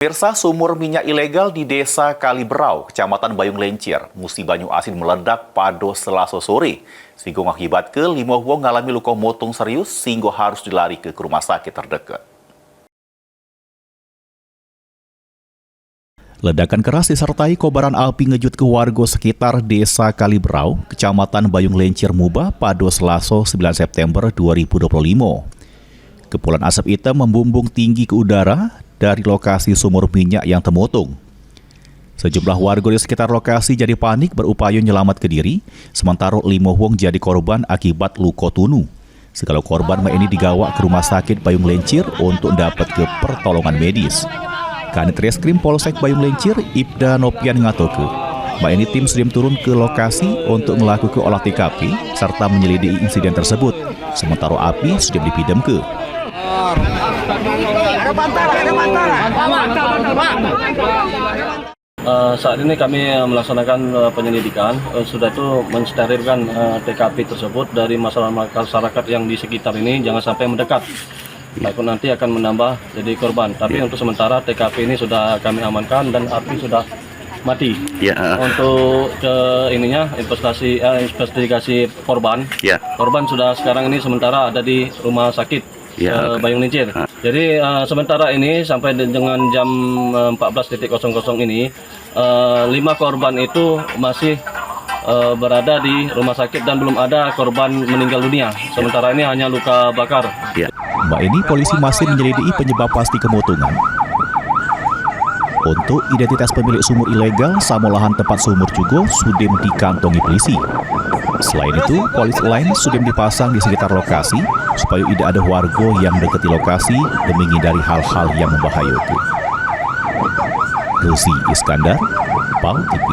Pemirsa, sumur minyak ilegal di Desa Kaliberau, Kecamatan Bayung Lencir, Musi Banyu Asin meledak pada Selasa sore. Sehingga mengakibatkan 5 wong mengalami luka motong serius sehingga harus dilari ke rumah sakit terdekat. Ledakan keras disertai kobaran api ngejut ke warga sekitar Desa Kaliberau, Kecamatan Bayung Lencir Muba pada Selasa 9 September 2025. Kepulan asap hitam membumbung tinggi ke udara dari lokasi sumur minyak yang termotung. Sejumlah warga di sekitar lokasi jadi panik berupaya menyelamatkan diri, sementara 5 wong jadi korban akibat luka tunu. Segala korban ini digawa ke rumah sakit Bayung Lencir untuk dapat ke pertolongan medis. Kanit Reskrim Polsek Bayung Lencir, Ibda Nopian ngatoke, ini tim sudah turun ke lokasi untuk melakukan olah TKP serta menyelidiki insiden tersebut. Sementara api sudah dipidam ke. Saat ini kami melaksanakan penyelidikan, sudah itu mensterilkan TKP tersebut dari masyarakat yang di sekitar ini jangan sampai mendekat. Takut nanti akan menambah jadi korban. Tapi untuk sementara TKP ini sudah kami amankan dan api sudah mati. Untuk investigasi korban, korban sudah sekarang ini sementara ada di rumah sakit Bayung Lencir. Jadi sementara ini sampai dengan jam 14.00 ini 5 korban itu masih berada di rumah sakit dan belum ada korban meninggal dunia. Sementara ini hanya luka bakar. Ini polisi masih menyelidiki penyebab pasti kemotungan. Untuk identitas pemilik sumur ilegal sama lahan tempat sumur juga sudah dikantongi polisi. Selain itu, polisi lain sudah dipasang di sekitar lokasi supaya tidak ada warga yang mendekati lokasi demi menghindari hal-hal yang membahayakan. Rusi Iskandar, PAL TV.